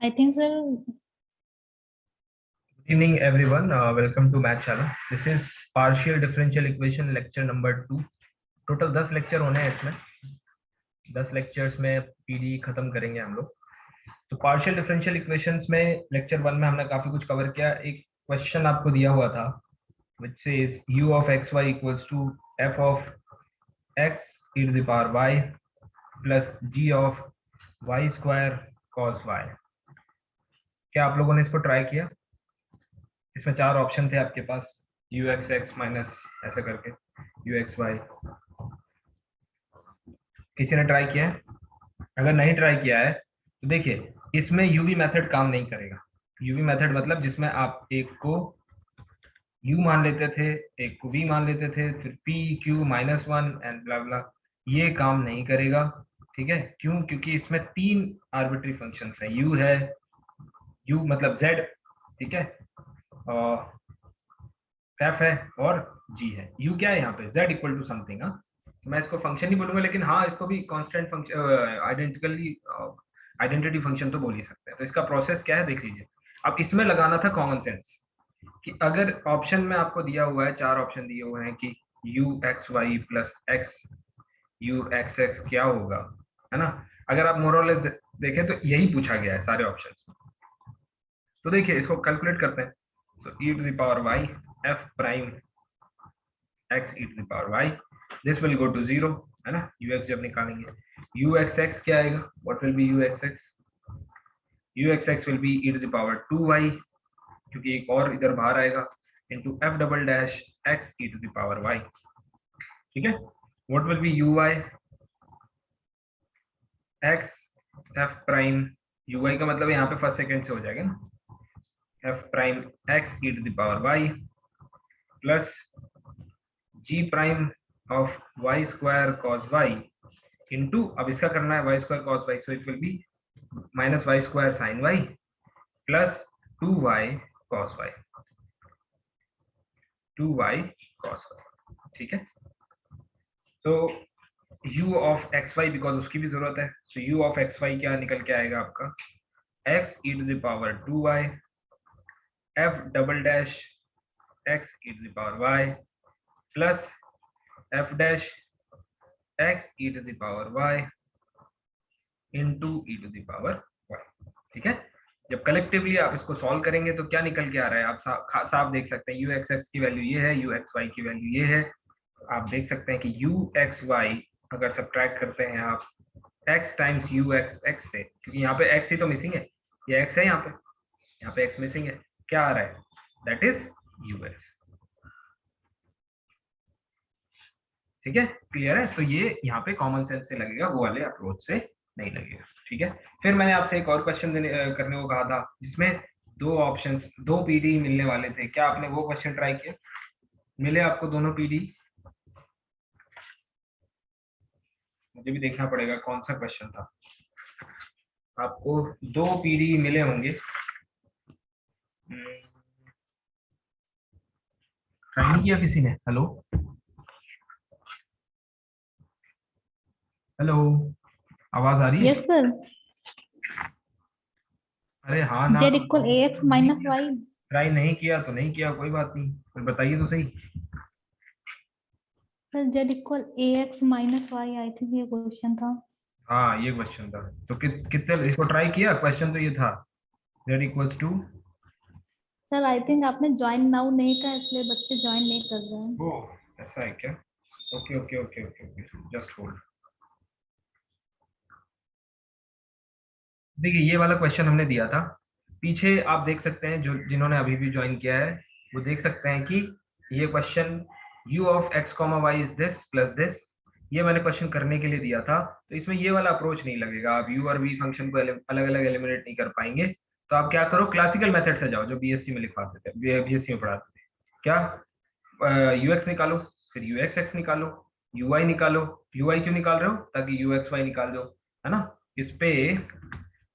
I think, sir. Good evening, everyone. Welcome to Math Channel. This is partial differential equation lecture number 2. Total 10 lecture होने हैं इसमें. 10 lectures में PD खत्म करेंगे हम लोग. तो पार्शियल डिफरेंशियल इक्वेशंस में लेक्चर 1 में हमने काफी कुछ कवर किया. एक क्वेश्चन आपको दिया हुआ था which says u of xy equals to f of x e to the power y plus g of y square cos y. क्या आप लोगों ने इसको ट्राई किया? इसमें 4 ऑप्शन थे आपके पास, यू एक्स एक्स माइनस ऐसे करके यू एक्स वाई. किसी ने ट्राई किया है? अगर नहीं ट्राई किया है तो देखिए, इसमें यूवी मेथड काम नहीं करेगा. यूवी मेथड मतलब जिसमें आप एक को u मान लेते थे, एक को v मान लेते थे, फिर p q minus one and blah blah, ये काम नहीं करेगा. ठीक है, क्यों? क्योंकि इसमें 3 आर्बिट्री फंक्शंस हैं. u है, u मतलब z, ठीक है, f है और g है. u क्या है यहाँ पे? z equal to something. हाँ, मैं इसको फंक्शन ही बोलूंगा, लेकिन हाँ इसको भी कांस्टेंट फंक्शन, आइडेंटिटी फंक्शन तो बोल ही सकते हैं. तो इसका प्रोसेस क्या है देख लीजिए. अब इसमें लगाना था कॉमन सेंस कि अगर ऑप्शन में आपको दिया हुआ है, 4 ऑप्शन दिए हुए हैं कि u x y plus x u x x क्या होगा, है ना. अगर आप मोरलेस देखें तो यही पूछा गया है सारे ऑप्शंस. तो देखिए इसको कैलकुलेट करते हैं. तो e to the power y f prime x e to the power y, this will go to 0, है ना. ux जब निकालेंगे u x x क्या आएगा? What will be u x x? u x x will be e to the power 2y, क्योंकि एक और इधर बाहर आएगा, into f double dash x e to the power y. ठीक है. What will be uy? x f prime uy का मतलब यहाँ पे फर्स्ट सेकंड से हो जाएगा ना, f prime x e to the power y plus g prime of y square cos y into, अब इसका करना है y square cos y, so it will be minus y square sin y plus 2y cos y, 2y cos y. ठीक है. तो u of xy, because उसकी भी जरूरत है, सो u ऑफ xy क्या निकल के आएगा आपका? x e to the power 2y f double dash x e to the power y plus f dash x e to the power y into e to the power y. ठीक है. जब collectively आप इसको solve करेंगे तो क्या निकल के आ रहा है, आप साफ देख सकते हैं. u x x की वैल्यू ये है, u x y की वैल्यू ये है. आप देख सकते हैं कि u x y अगर सब्ट्रैक्ट करते हैं आप x times u x x से, क्योंकि यहाँ पे x ही तो मिसिंग है, ये x है, यहाँ पे x मिसिंग है, क्या आ रहा है? That is ux. ठीक है, क्लियर है. तो ये यहाँ पे कॉमन सेंस से लगेगा, वो वाले अप्रोच से नहीं लगेगा. ठीक है. फिर मैंने आपसे एक और क्वेश्चन करने को कहा था जिसमें 2 ऑप्शंस, 2 पीडी मिलने वाले थे. क्या आपने वो क्वेश्चन ट्राई किया? मिले आपको दोनों पीडी? मुझे भी देखना पड़ेगा कौन सा क्वेश्चन था. आपको 2 पीडी मिले होंगे. ट्राई नहीं किया किसी ने? हेलो हेलो, आवाज आ रही है? Yes, sir. अरे हाँ ना, Z equal ax minus y. Try नहीं किया तो नहीं किया, कोई बात नहीं, फिर बताइए तो सही. Sir, Z equal ax minus y. I think ये क्वेश्चन था. हाँ ये क्वेश्चन था. तो कितने इसको ट्राई किया? क्वेश्चन तो ये था z equals to. Sir I think आपने ज्वाइन नाउ नहीं किया, इसलिए बच्चे ज्वाइन नहीं कर रहे हैं. ओह ऐसा है क्या? Okay okay okay okay okay, just hold. देखिए ये वाला क्वेश्चन हमने दिया था. पीछे आप देख सकते हैं, जो जिन्होंने अभी भी ज्वाइन किया है वो देख सकते हैं कि ये question u of x comma y is this plus this, ये मैंने क्वेश्चन करने के लिए दिया था. तो इसमें ये वाला अप्रोच नहीं लगेगा, आप u और v फंक्शन को अलग अलग एलिमिनेट नहीं कर पाएंगे. तो आप क्या करो, क्लासिकल मेथड से जाओ जो बीएससी में लिखवाते थे, बीएससी में पढ़ाते थे. क्या? ux निकालो, फिर ux निकालो, ui निकालो. ui क्यों निकाल रहे हो? ताकि uxy निकाल दो, है ना. इस पे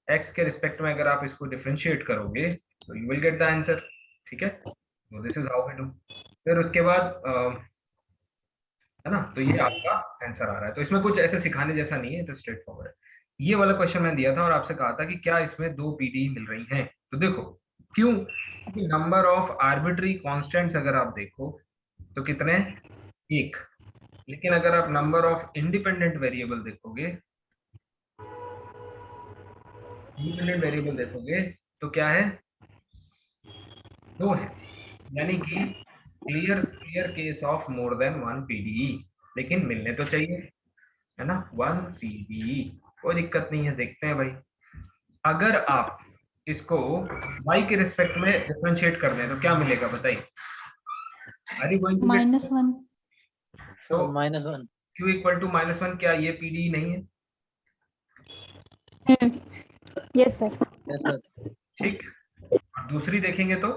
x के रिस्पेक्ट में अगर आप इसको डिफरेंशिएट करोगे तो you will get the answer. ठीक है. तो this is how we do. फिर उसके बाद है ना, तो ये आपका आंसर आ रहा है. तो इसमें कुछ ऐसे सिखाने जैसा नहीं है, तो स्ट्रेट फॉरवर्ड है. ये वाला क्वेश्चन मैंने दिया था और आपसे कहा था कि क्या इसमें दो पीडी मिल रही हैं। तो देखो क्यों, क्योंकि नंबर ऑफ आर्बिट्री कांस्टेंट्स अगर आप देखो तो कितने, एक। लेकिन अगर आप नंबर ऑफ इंडिपेंडेंट वेरिएबल देखोगे, इंडिपेंडेंट वेरिएबल देखोगे तो क्या है, दो है। यानी कि clear clear case of more than one PDE, लेकिन मिलने तो चाहिए, है ना, वन पीडीई। कोई दिक्कत नहीं है, देखते हैं भाई। अगर आप इसको y के रिस्पेक्ट में डिफरेंशिएट कर दें तो क्या मिलेगा बताइए। Are you going to get, -1। तो -1। q इक्वल टू -1, क्या ये पीडी नहीं है? Yes sir. Yes sir. ठीक। और दूसरी देखेंगे तो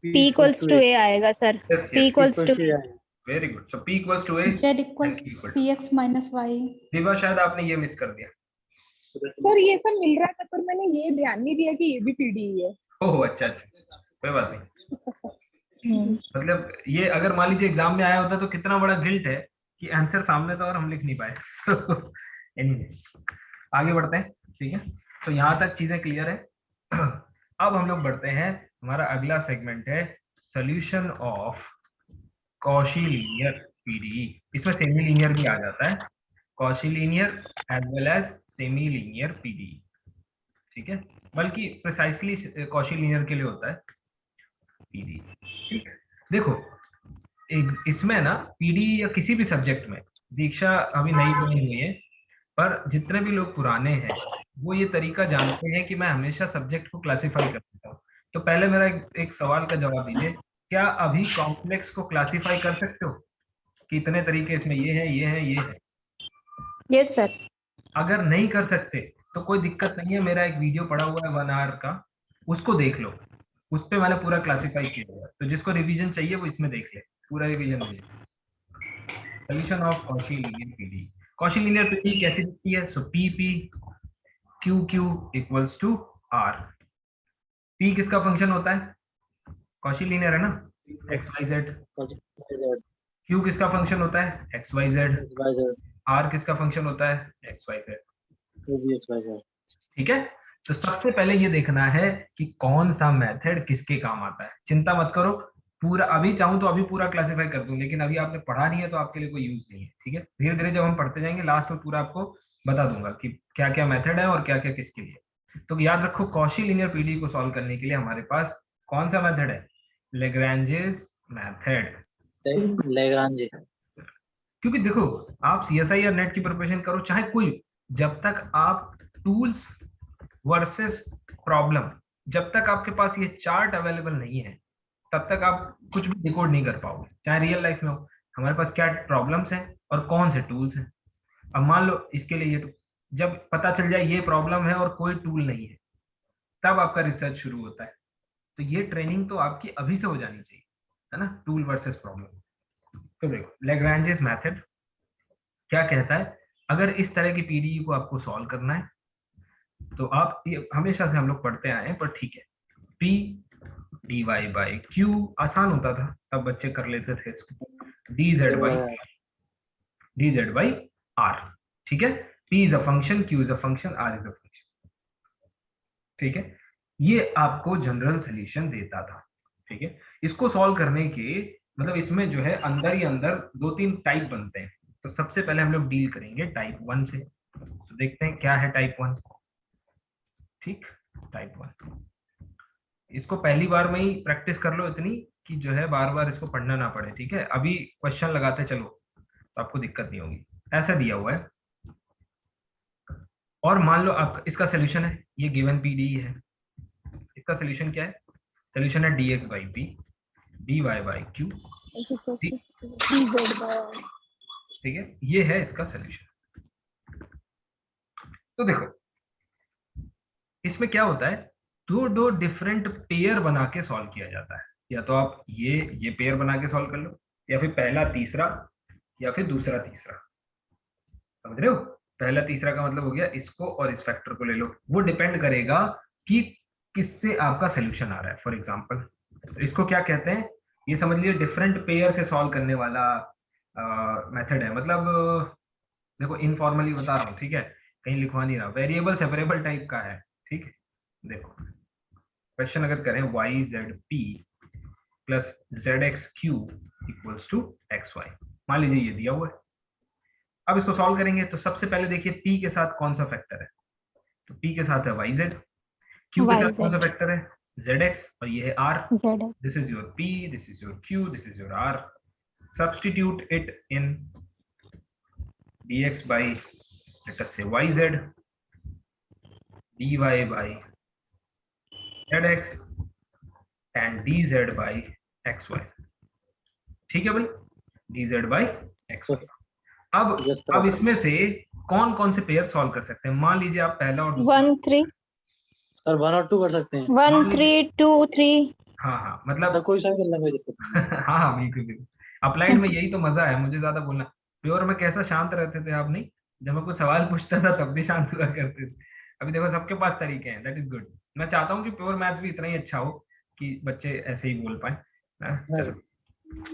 P equals to A आएगा सर। Yes P yes, equals to A। Very good. So p equals to a z equal and q equal to, px minus y। दिवा शायद आपने ये मिस कर दिया। सर ये सब मिल रहा था पर मैंने ये ध्यान नहीं दिया कि ये भी पीडी है। ओह अच्छा अच्छा, कोई बात नहीं। मतलब ये अगर मान लीजिए एग्जाम में आया होता तो कितना बड़ा गिल्ट है कि आंसर सामने था और हम लिख नहीं पाए। एनीवे, आगे बढ़ते हैं, ठीक है। तो यहाँ तक चीजें क्लियर है। अब हम लोग बढ़ते हैं, हमारा अगला सेगमेंट है solution of Cauchy linear PDE. इसमें सेमी लीनियर भी आ जाता है, Cauchy linear as well as semi linear PDE, ठीक है। बल्कि प्रिसाइसली कॉशी लीनियर के लिए होता है पीडी, ठीक। देखो इसमें ना पीडी या किसी भी सब्जेक्ट में, दीक्षा अभी नई ज्वाइन हुई है, पर जितने भी लोग पुराने हैं वो ये तरीका जानते हैं कि मैं हमेशा सब्जेक्ट को क्लासिफाई करता हूँ। तो पहले मेरा एक सवाल का जवाब दीजिए, क्या अभी कॉम्प्लेक्स को क्लासिफाई कर सकते हो कि इतने तरीके इसमें ये है ये है ये है? Yes sir. अगर नहीं कर सकते तो कोई दिक्कत नहीं है, मेरा एक वीडियो पड़ा हुआ है 1 आवर का, उसको देख लो, उस पे मैंने पूरा क्लासिफाई किया हुआ है। तो जिसको रिवीजन चाहिए वो इसमें देख ले, पूरा रिवीजन ले। Solution of Cauchy linear PD. Cauchy linear PD कैसी दिखती है? So P P Q Q equals to R. P किसका फंक्शन होता है? कॉची लीनियर है ना, एक्स वाई जेड। क्यू किसका फंक्शन होता है? X y z. आर किसका फंक्शन होता है? X y z. ठीक है। तो सबसे पहले ये देखना है कि कौन सा मेथड किसके काम आता है। चिंता मत करो, पूरा अभी चाहूं तो अभी पूरा क्लासिफाई कर दूं, लेकिन अभी आपने पढ़ा नहीं है तो आपके लिए कोई यूज नहीं है, ठीक है। धीरे धीरे जब हम पढ़ते जाएंगे लास्ट में पूरा आपको बता दूंगा कि क्या क्या मेथड है और क्या क्या किसके लिए। तो याद रखो, कॉशी लीनियर पीडी को सॉल्व करने के लिए हमारे पास कौन सा मेथड है? Lagrange's method. लेग्रांजे। क्योंकि देखो, आप सीएसआई या नेट की प्रिपरेशन करो, चाहे कोई, जब तक आप टूल्स वर्सेस प्रॉब्लम, जब तक आपके पास ये चार्ट अवेलेबल नहीं है तब तक आप कुछ भी डिकोड नहीं कर पाओगे, चाहे रियल लाइफ में हो। हमारे पास क्या प्रॉब्लम्स हैं और कौन से टूल्स हैं। अब मान लो इसके लिए ये, जब पता चल जाए ये प्रॉब्लम है और कोई टूल नहीं है, तब आपका रिसर्च शुरू होता है। तो ये ट्रेनिंग तो आपकी अभी से हो जानी चाहिए, है ना, टूल वर्सेस प्रॉब्लम। तो देखो लेग्रांजेस मेथड क्या कहता है, अगर इस तरह की पीडीई को आपको सॉल्व करना है तो आप, ये हमेशा से हम लोग पढ़ते आए हैं, पर ठीक है, P dy बाई Q आसान होता था, सब बच्चे कर लेते थे इसको, dz बाई R, ठीक है। P is a function, Q is a function, R is a function, ठीक है। ये आपको जनरल सोल्यूशन देता था, ठीक है। इसको सॉल्व करने के मतलब इसमें जो है अंदर ही अंदर 2-3 टाइप बनते हैं। तो सबसे पहले हम लोग डील करेंगे टाइप 1 से। तो देखते हैं क्या है टाइप 1, ठीक। टाइप 1 इसको पहली बार में ही प्रैक्टिस कर लो इतनी कि जो है बार बार इसको पढ़ना ना पड़े, ठीक है। अभी क्वेश्चन लगाते चलो तो आपको दिक्कत नहीं होगी। ऐसा दिया हुआ है और मान लो आप इसका सोल्यूशन है, ये गिवन पीडी है, इसका सोल्यूशन क्या है? सोल्यूशन है dx by p dy by Q, ठीक है। ये है इसका सोल्यूशन। तो देखो इसमें क्या होता है, दो डिफरेंट पेयर बना के सॉल्व किया जाता है। या तो आप ये पेयर बना के सॉल्व कर लो, या फिर पहला तीसरा, या फिर दूसरा तीसरा, समझ रहे हो। पहला तीसरा का मतलब हो गया इसको और इस फैक्टर को ले लो, वो डिपेंड करेगा कि किससे आपका सोल्यूशन आ रहा है। फॉर एग्जांपल तो इसको क्या कहते हैं, ये समझ लीजिए डिफरेंट पेयर से सॉल्व करने वाला मेथड है। मतलब देखो इनफॉर्मली बता रहा हूँ, ठीक है। कहीं लिखवा नहीं रहा, वेरिएबल सेपरेबल टाइप का है, ठीक है। देखो क्वेश्चन अगर करें y z p plus z x q equals to x y, मान लीजिए ये दिया हुआ है। अब इसको सॉल्व करेंगे तो सबसे पहले देखिए पी के साथ कौन सा फैक्टर है, तो पी के साथ है वाई जेड, क्यू के साथ कौन सा YZ फैक्टर है जेड एक्स, और ये है r. Z this is your p, this is your q, this is your r. Substitute it in dx by, let us say, yz, dy by zx and dz by xy, ठीक है भाई, dz by xy। अब Yes, sir. अब इसमें से कौन कौन से पेयर सॉल्व कर सकते हैं, मान लीजिए आप पहला और दूसरा 1 3 सर 1 और 2 कर सकते हैं 1 3 2 3 हाँ हाँ सर, मतलब कोई सा भी कर लेंगे, कोई दिक्कत नहीं। हाँ हाँ बिल्कुल बिल्कुल, अप्लाइड में यही तो मजा है, मुझे ज्यादा बोलना। प्योर में कैसा शांत रहते थे आप, नहीं जब मैं कुछ सवाल पूछता था तब भी शांत हुआ करते थे। अभी देखो सबके पास तरीके हैं, दैट इज गुड। मैं चाहता हूँ कि प्योर मैथ्स भी इतना ही अच्छा हो कि बच्चे ऐसे ही बोल पाए। चलो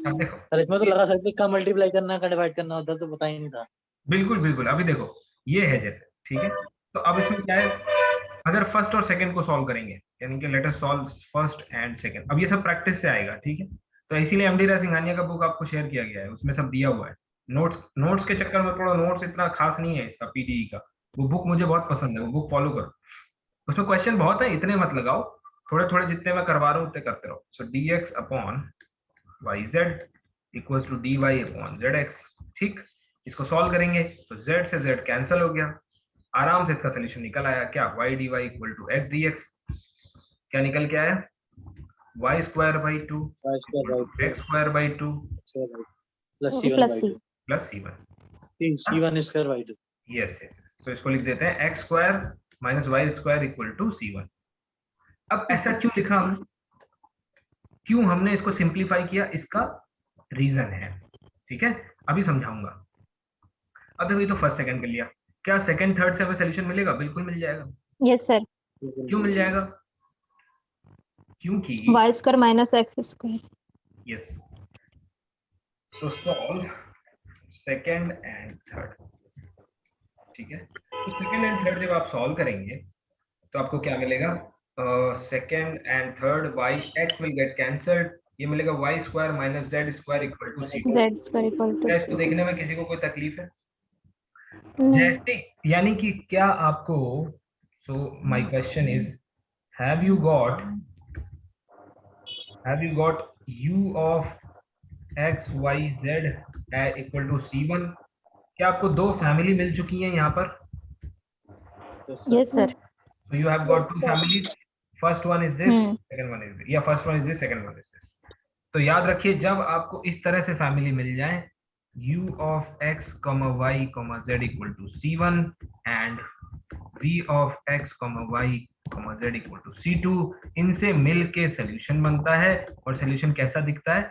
अब देखो, सर इसमें तो लगा सकते का मल्टीप्लाई करना का डिवाइड करना होता तो पता ही नहीं था। बिल्कुल बिल्कुल, अभी देखो ये है जैसे, ठीक है। तो अब इसमें क्या है, अगर फर्स्ट और सेकंड को सॉल्व करेंगे, यानी कि let us solve first and second, अब ये सब प्रैक्टिस से आएगा, ठीक है। तो इसीलिए एमडी राय सिंघानिया का बुक आपको शेयर किया गया है, उसमें सब दिया हुआ है। नोट्स नोट्स के चक्कर में पढ़ो, नोट्स इतना खास नहीं है इसका पीडीई का, वो बुक मुझे बहुत पसंद है, वो बुक फॉलो करो। उसमें क्वेश्चन बहुत है, इतने मत लगाओ, थोड़े थोड़े जितने मैं करवा रहा हूँ उतने करते रहो। So dx upon yz equals to dy upon zx, ठीक। इसको सॉल्व करेंगे तो z से z कैंसिल हो गया, आराम से इसका सोल्यूशन निकल आया। क्या y dy equal to x dx, क्या निकल के आया y square by 2 y square by x square by 2 plus c1 plus by C 2 plus c1। c1 square by 2। Yes yes, तो इसको लिख देते हैं x square minus y square equal to c1। अब ऐसा क्यों लिखा हमने, क्यों हमने इसको सिंप्लीफाई किया, इसका रीजन है, ठीक है, अभी समझाऊंगा। अब देखो ये तो फर्स्ट सेकंड कर लिया, क्या सेकंड थर्ड से हमें सोल्यूशन मिलेगा, बिल्कुल मिल जाएगा। यस सर क्यों मिल जाएगा, क्योंकि y square minus x square yes, so solve second and third, ठीक है। तो सेकंड एंड थर्ड जब आप सॉल्व करेंगे तो आपको क्या मिलेगा, second and third y x will get cancelled, ये मिलेगा y square minus z square equal to c. z square equal to इसको देखने में किसी को कोई तकलीफ है नहीं जैसे, यानी कि क्या आपको, so my question is have you got u of x y z equal to c1, क्या आपको दो फैमिली मिल चुकी हैं यहाँ पर, yes sir so you have got two families, first one is this, second one is this, या first one is this, second one is this। तो याद रखिए जब आपको इस तरह से फैमिली मिल जाए u of x, y, z equal to c1 and v of x, y, z equal to c2, इनसे मिल के सोल्यूशन बनता है। और सोल्यूशन कैसा दिखता है,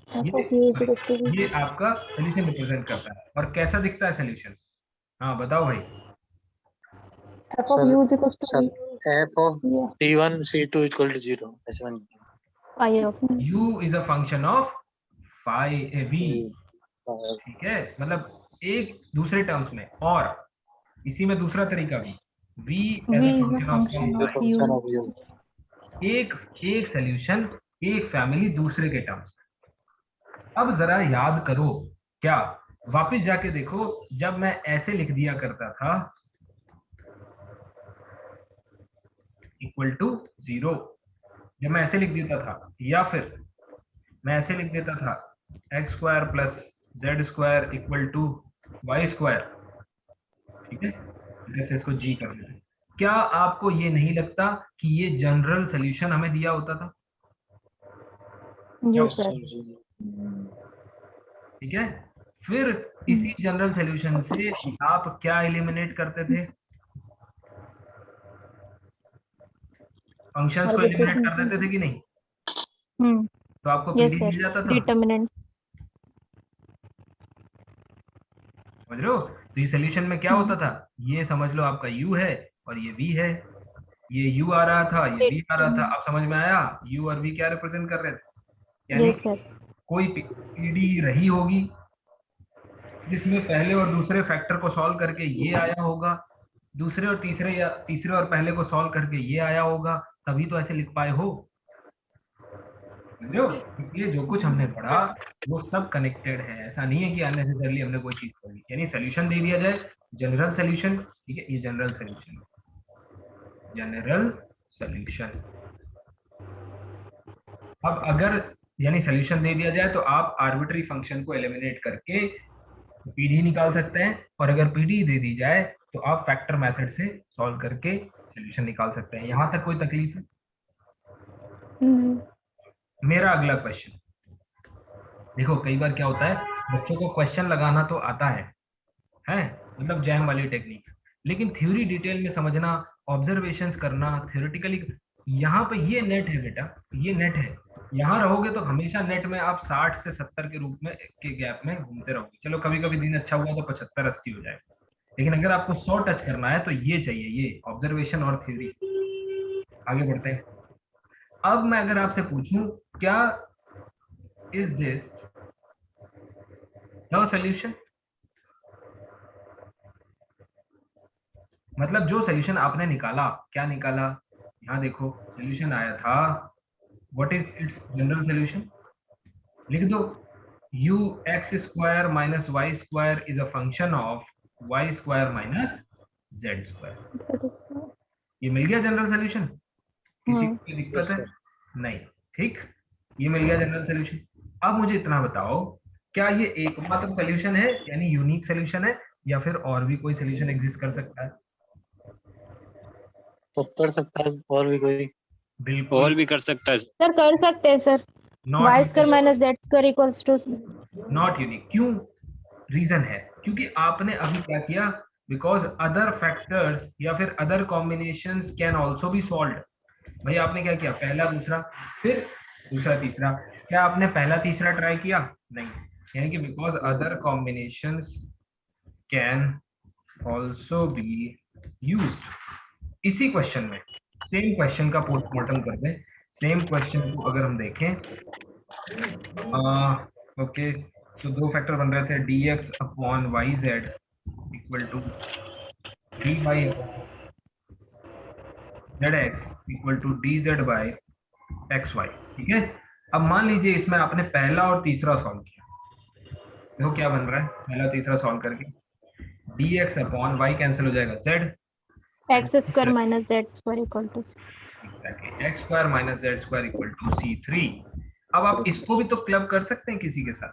ये आपका सोल्यूशन रिप्रेजेंट करता है। और कैसा दिखता है सोल्यूशन, हाँ बताओ भाई। Sir f of t1 c2 equal to 0 ऐसे बन u is a function of phi v, ठीक है, मतलब एक दूसरे टर्म्स में, और इसी में दूसरा तरीका भी, v as a function of psi, एक एक सोल्यूशन एक फैमिली दूसरे के टर्म्स में। अब जरा याद करो, क्या वापस जाके देखो, जब मैं ऐसे लिख दिया करता था इक्वल टू 0, जब मैं ऐसे लिख देता था, या फिर मैं ऐसे लिख देता था x square plus z square equal to y square, ठीक है, जैसे इसको जी कर देते हैं, क्या आपको ये नहीं लगता कि ये जनरल सोल्यूशन हमें दिया होता था, यस सर ठीक है। फिर इसी जनरल सोल्यूशन से आप क्या एलिमिनेट करते थे, फंक्शंस को एलिमिनेट कर देते थे कि नहीं, तो आपको यस पीडी सर मिल जाता था, डिटरमिनेंट समझ रहे हो। तो ये सोल्यूशन में क्या होता था, ये समझ लो आपका u है और ये v है, ये u आ रहा था, ये v आ रहा था। अब समझ में आया u और v क्या रिप्रेजेंट कर रहे थे, यानी यस सर कोई पीडी रही होगी, जिसमें पहले और दूसरे फैक्टर को सॉल्व करके ये आया होगा, दूसरे और तीसरे या तीसरे और पहले को सॉल्व करके ये आया होगा, तभी तो ऐसे लिख पाए हो। समझो? इसलिए जो कुछ हमने पढ़ा वो सब कनेक्टेड है, ऐसा नहीं है कि अननेसेसरली हमने कोई चीज पढ़ी। यानी सोल्यूशन दे दिया जाए, जनरल सोल्यूशन, ठीक है, ये जनरल सोल्यूशन, जनरल सोल्यूशन। अब अगर यानी सोल्यूशन दे दिया जाए तो आप आर्बिट्री फंक्शन को एलिमिनेट करके पीडी निकाल सकते हैं, और अगर पीडी दे दी जाए तो आप फैक्टर मेथड से सॉल्व करके सोल्यूशन निकाल सकते हैं। यहां तक कोई तकलीफ है? मेरा अगला क्वेश्चन देखो, कई बार क्या होता है, बच्चों को क्वेश्चन लगाना तो आता है मतलब जैम वाली टेक्निक, लेकिन थ्योरी डिटेल में समझना, ऑब्जर्वेशंस करना, थ्योरेटिकली, यहाँ पे ये नेट है बेटा, ये नेट है। यहाँ रहोगे तो हमेशा नेट में आप 60 से 70 के रूप में के गैप में घूमते रहोगे। चलो कभी कभी दिन अच्छा हुआ तो 75-80 हो जाए, लेकिन अगर आपको 100 टच करना है तो ये चाहिए, ये ऑब्जर्वेशन और थ्योरी। आगे बढ़ते हैं। अब मैं अगर आपसे पूछूं, क्या इज दिस द सॉल्यूशन? मतलब जो सोल्यूशन आपने निकाला, क्या निकाला, यहाँ देखो सोल्यूशन आया था, what is its general solution? लिख दो, u x square minus y square is a function of y square minus z square. ये मिल गया जनरल सोल्यूशन? किसी को कोई दिक्कत है? नहीं, ठीक, ये मिल गया जनरल सोल्यूशन। अब मुझे इतना बताओ, क्या ये एकमात्र सोल्यूशन है, यानी यूनिक सोल्यूशन है, या फिर और भी कोई सोल्यूशन एग्जिस्ट कर सकता है? तो कर सकता है और भी कोई। बिल्कुल और भी कर सकता है। सर कर सकते हैं sir, not y square minus z square equals to. Not unique. क्यों? रीजन है क्योंकि आपने अभी क्या किया, बिकॉज अदर फैक्टर्स या फिर other combinations can also be solved. भाई आपने क्या किया, पहला दूसरा, फिर दूसरा तीसरा। क्या आपने पहला तीसरा ट्राई किया? नहीं। यानी कि because other combinations can also be used. इसी क्वेश्चन में सेम क्वेश्चन का पोस्टमार्टम कर दें। सेम क्वेश्चन को अगर हम देखें, ओके, तो दो फैक्टर बन रहे थे, dx upon y z equal to dy z x equal to d z by x y. ठीक है, अब मान लीजिए इसमें आपने पहला और तीसरा सॉल्व किया, देखो क्या बन रहा है, पहला तीसरा सॉल्व करके dx अपॉन वाई कैंसिल हो जाएगा, z x square minus z square equal to x square minus z square equal to c3। अब आप इसको भी तो क्लब कर सकते हैं किसी के साथ,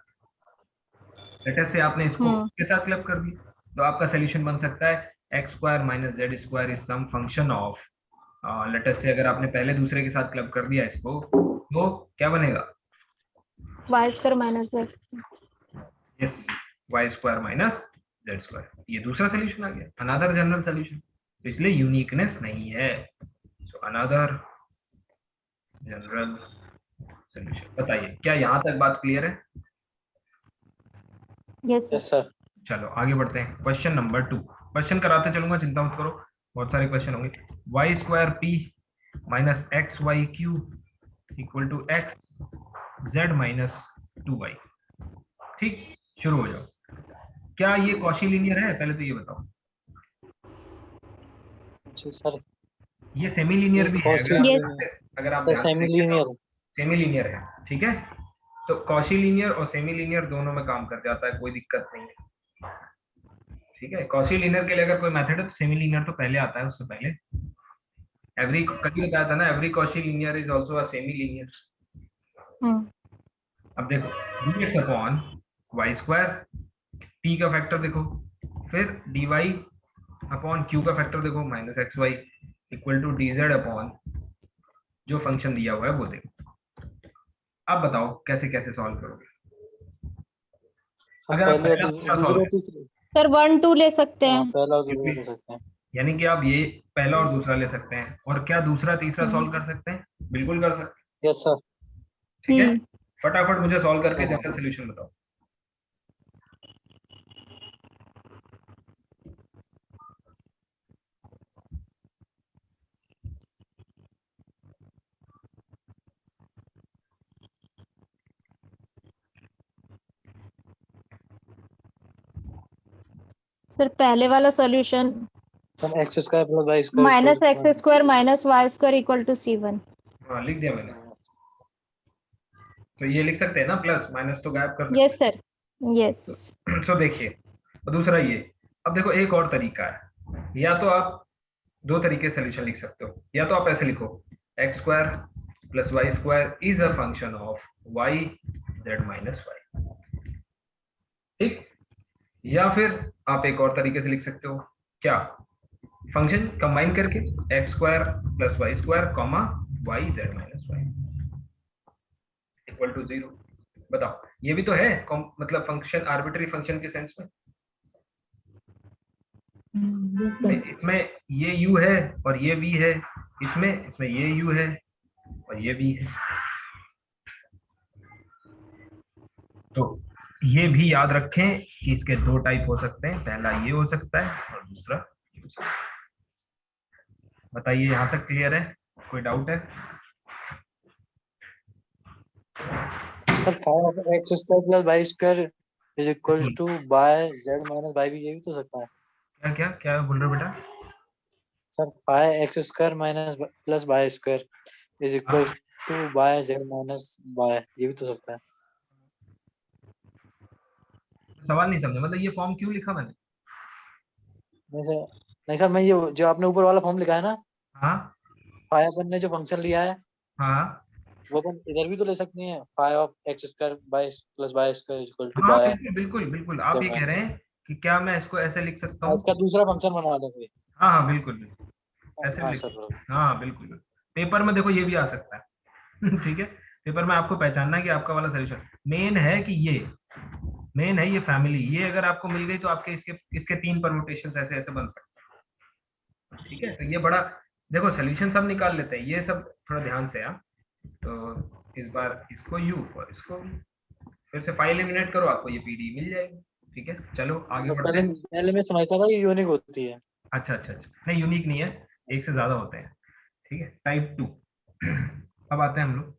लेटर से आपने इसको के साथ क्लब कर दिया, तो आपका सोल्यूशन बन सकता है x square minus z square is some function of, later से अगर आपने पहले दूसरे के साथ क्लब कर दिया इसको, तो क्या बनेगा, y square minus z. Yes, y square minus z square, ये दूसरा सोल्यूशन आ गया, अनदर जनरल सोल्यूशन। तो इसलिए यूनिकनेस नहीं है, सो अनदर जनरल सोल्यूशन। बताइए क्या यहाँ तक बात क्लियर है? Yes yes sir. चलो आगे बढ़ते हैं, क्वेश्चन नंबर 2। क्वेश्चन कराते चलूंगा, चिंता मत करो, बहुत सारे क्वेश्चन होंगे। Y square p minus x y q equal to x z minus 2y। ठीक, शुरू हो जाओ। क्या ये कॉशी लीनियर है, पहले तो ये बताओ। जी सर। ये सेमी लीनियर भी है, अगर आप ध्यान से सेमी देखें तो लीनियर। सेमी लीनियर है। ठीक है, तो कॉशी लीनियर और सेमी लीनियर दोनों में काम कर जाता है, कोई दिक्कत नहीं है। ठीक है, कॉशी लीनियर के लिए अगर कोई मेथड है तो सेमी लीनियर तो पहले आता है, उससे पहले एवरी, कभी बताया था ना, every Cauchy linear is also a semi linear. अब देखो dx upon y square, p का फैक्टर देखो, फिर dy अपॉन q का फैक्टर देखो minus x y equal to d z upon जो फंक्शन दिया हुआ है वो देखो। अब बताओ कैसे कैसे सॉल्व करोगे? अगर आप पहला दूसरा सॉल्व सर 1 2 ले सकते हैं। पहला और दूसरा ले सकते हैं। यानी कि आप ये पहला और दूसरा ले सकते हैं, और क्या दूसरा तीसरा सॉल्व कर सकते हैं? बिल्कुल कर सकते हैं। Yes sir. ठीक है, फटाफट मुझे सॉल्व करके जनरल सोल्यूशन बताओ। सर पहले वाला solution sir x square plus y square minus x square minus y square equal to C1। हाँ लिख दिया मैंने। तो ये लिख सकते हैं ना, प्लस माइनस तो गायब कर सकते यस सर, यस। हैं। सो देखिए, और दूसरा ये, अब देखो एक और तरीका है, या तो आप दो तरीके से सोल्यूशन लिख सकते हो, या तो आप ऐसे लिखो x square plus y square is a function of y z minus y, ठीक। या फिर आप एक और तरीके से लिख सकते हो, क्या, फंक्शन कंबाइन करके x square plus y square comma y z minus y equal to 0। बताओ, ये भी तो है मतलब फंक्शन, आर्बिट्री फंक्शन के सेंस में। इसमें ये u है और ये v है, इसमें ये u है और ये v है। तो ये भी याद रखें कि इसके दो टाइप हो सकते हैं, पहला ये हो सकता है और दूसरा ये हो सकता है। बताइए, यहाँ तक क्लियर है? कोई डाउट है? Sir 5x square plus y square is equal to by z minus y भी, ये भी तो सकता है। क्या क्या क्या बोल रहे हो बेटा? Sir 5x square minus plus y square is equal to by z minus y, ये भी तो सकता है। सवाल नहीं समझे, मतलब ये फॉर्म क्यों लिखा मैंने? नहीं सर, मैं ये जो आपने ऊपर वाला फॉर्म लिखा है ना, हाँ फाई अपन ने जो फंक्शन लिया है हाँ वो अपन इधर भी तो ले सकते हैं। Phi of x square by plus y square is equal to हाँ, बाय, बिल्कुल बिल्कुल बिल्कुल, आप ये कह रहे हैं कि क्या मैं इसको ऐसे लिख सकता हूँ? इसका दूसरा फंक्शन बना देंगे। हाँ हाँ बिल्कुल बिल्कुल, ऐसे भी हाँ लिख सर सकते हैं। हाँ बिल्कुल बिल्कुल, पेपर में देखो ये भी आ सकता है। ठीक है, पेपर में आपको पहचानना है कि आपका वाला सोल्यूशन मेन है कि मेन है ये फैमिली, ये अगर आपको मिल गई तो आपके इसके 3 परमुटेशन ऐसे ऐसे बन सकते हैं। ठीक है, तो ये बड़ा, देखो सोल्यूशन सब निकाल लेते हैं, ये सब थोड़ा ध्यान से। हाँ, तो इस बार इसको u और इसको v, फिर से फाइल एलिमिनेट करो, आपको ये पीडी मिल जाएगी। ठीक है, चलो आगे बढ़ते हैं। पहले मैं समझता था कि यूनिक होती है। अच्छा अच्छा अच्छा, नहीं यूनिक नहीं है, एक से ज्यादा होते हैं। ठीक है, टाइप 2। अब आते हैं हम लोग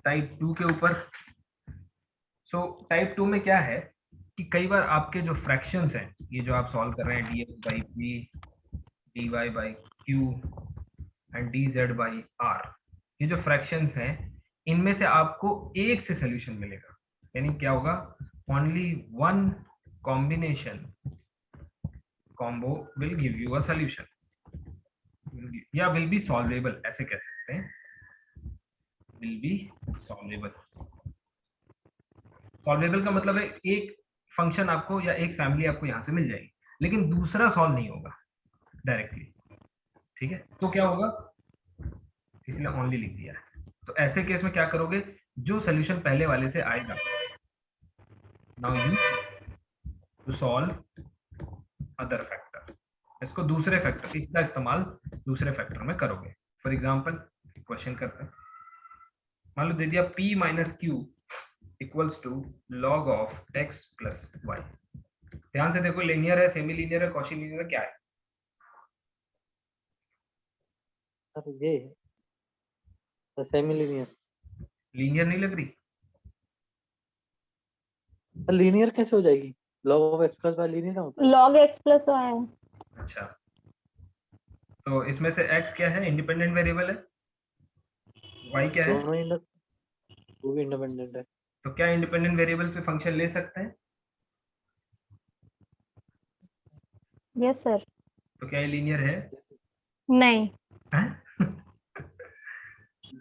टाइप 2 के ऊपर। सो टाइप 2 में क्या है कि कई बार आपके जो फ्रैक्शंस हैं, ये जो आप सॉल्व कर रहे हैं dx by p, dy by q and dz by r, ये जो फ्रैक्शंस हैं इनमें से आपको एक से सोल्यूशन मिलेगा। यानी क्या होगा, only one combination combo will give you a solution, या विल बी सॉल्वेबल, ऐसे कह सकते हैं, विल बी सॉल्वेबल। सॉल्वेबल का मतलब है एक फंक्शन आपको या एक फैमिली आपको यहां से मिल जाएगी, लेकिन दूसरा सॉल्व नहीं होगा डायरेक्टली। ठीक है, तो क्या होगा, इसलिए ओनली लिख दिया है। तो ऐसे केस में क्या करोगे, जो सोल्यूशन पहले वाले से आएगा, now you to solve other factor, इसको दूसरे फैक्टर, इसका इस्तेमाल दूसरे फैक्टर में करोगे। फॉर एग्जांपल क्वेश्चन करते हैं, मान लो दे दिया p minus q equals to log of x plus y. ध्यान से देखो, लीनियर है, सेमी लीनियर है, कॉची लीनियर है, क्या है? सर ये सेमी लीनियर। लीनियर नहीं लग रही? लीनियर कैसे हो जाएगी? log of x plus y linear होता है। log x प्लस वाई है। अच्छा, तो इसमें से x क्या है, इंडिपेंडेंट वेरिएबल है, y क्या है, दोनों वो भी इंडिपेंडेंट है। तो क्या इंडिपेंडेंट वेरिएबल पे फंक्शन ले सकते हैं? Yes sir. तो क्या ये लीनियर है? नहीं। हैं?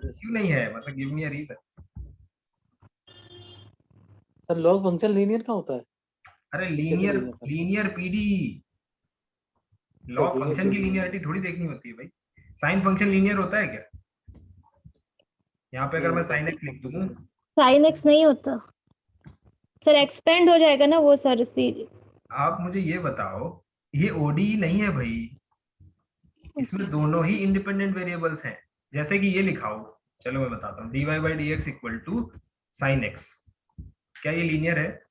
क्यों नहीं है, मतलब give me a reason. Sir log function linear का होता है? अरे कैसे लीनियर, लीनियर का? लीनियर पीडी, लॉग फंक्शन की लीनियरिटी थोड़ी देखनी होती है भाई। साइन फंक्शन लीनियर होता है क्या? यहाँ पे अगर मैं साइन एक्स लिख दूं, साइन एक्स नहीं होता सर, एक्सपेंड हो जाएगा ना वो सर। आप मुझे ये बताओ, ये ओडी नहीं है भाई, इसमें दोनों ही इंडिपेंडेंट वेरिएबल्स हैं। जैसे कि ये लिखाओ, चलो मैं बताता हूँ, dy by d x equal to sine x, क्या ये लीनियर है?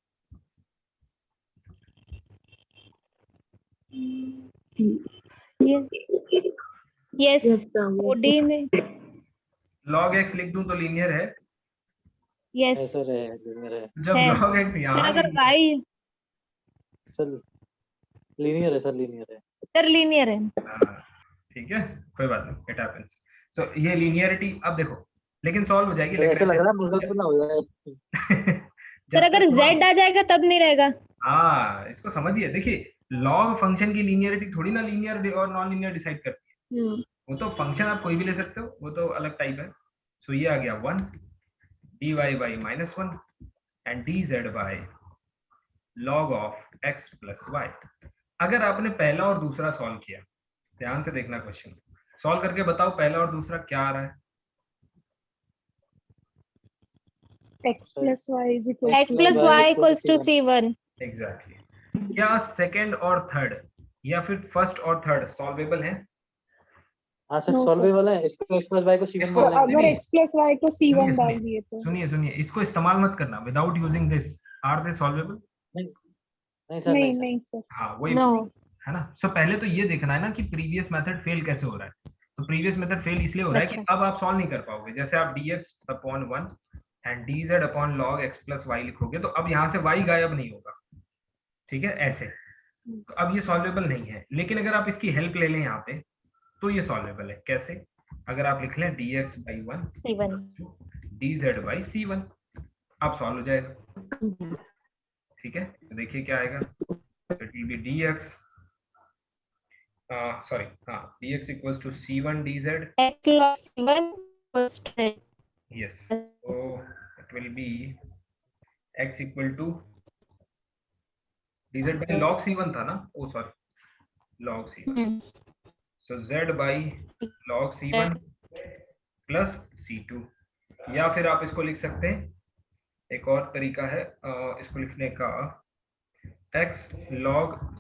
यस, ओडी में log x लिख दूं तो लीनियर है? यस सर है लीनियर है। जब है log x सर। यहाँ अगर लिख, y सर लीनियर है सर, लीनियर है। सर लीनियर है। हाँ, ठीक है, कोई बात नहीं, इट हैपेंस। सो ये लीनियरिटी अब देखो, लेकिन सॉल्व हो जाएगी, तो ऐसा लग लेकिन रहा है मुजफ्फर ना हो जाए। सर अगर z आ जाएगा तब नहीं रहेगा। हाँ, इसको समझिए, देखिए लॉग फंक्शन की लीनियरिटी थोड़ी ना लीनियर और नॉन लीनियर डिसाइड करती है, वो तो फंक्शन आप कोई भी ले सकते हो, वो तो अलग टाइप है। सो ये आ गया 1 dy by -1 and dz by log of x plus y। अगर आपने पहला और दूसरा सॉल्व किया, ध्यान से देखना क्वेश्चन, सॉल्व करके बताओ पहला और दूसरा क्या आ रहा है। x plus y is equal x plus y equals to c1। Exactly. क्या सेकंड और थर्ड या फिर फर्स्ट और थर्ड सॉल्वेबल है? हाँ सर, No, sir. सॉल्वेबल है। इसको x प्लस y को c1 इसको- मान तो लेंगे। अगर x plus y को c1 सुनिए, डाल सुनिए। दिए तो सुनिए सुनिए, इसको इस्तेमाल मत करना, without using this are they solvable? नहीं सर, नहीं नहीं सर। नहीं सर हाँ वही नो। है ना। सो पहले तो ये देखना है ना कि प्रीवियस मेथड फेल कैसे हो रहा है। तो प्रीवियस मेथड फेल इसलिए हो रहा है कि अच्छा। अब आप सॉल्व नहीं कर पाओगे। जैसे आप dx upon 1 and dz upon log x plus y लिखोगे तो अब यहाँ से y गायब नहीं होगा, ठीक है, ऐसे। तो अब ये सॉल्वेबल नहीं है, लेकिन अगर आप इसकी हेल्प ले लें यहाँ पे तो ये सॉल्वेबल है। कैसे? अगर आप लिख लें dx by 1 c1। dz by c1, आप सॉल्व हो जाएगा, ठीक है। तो देखिए क्या आएगा, it will B dx sorry, dx equals to c1 dz, x log c1 equals to z। yes, so it will be x equal to dz by log c1 था ना, oh sorry, log c1, so z by log c1 plus c2। या फिर आप इसको लिख सकते हैं, एक और तरीका है इसको लिखने का, x log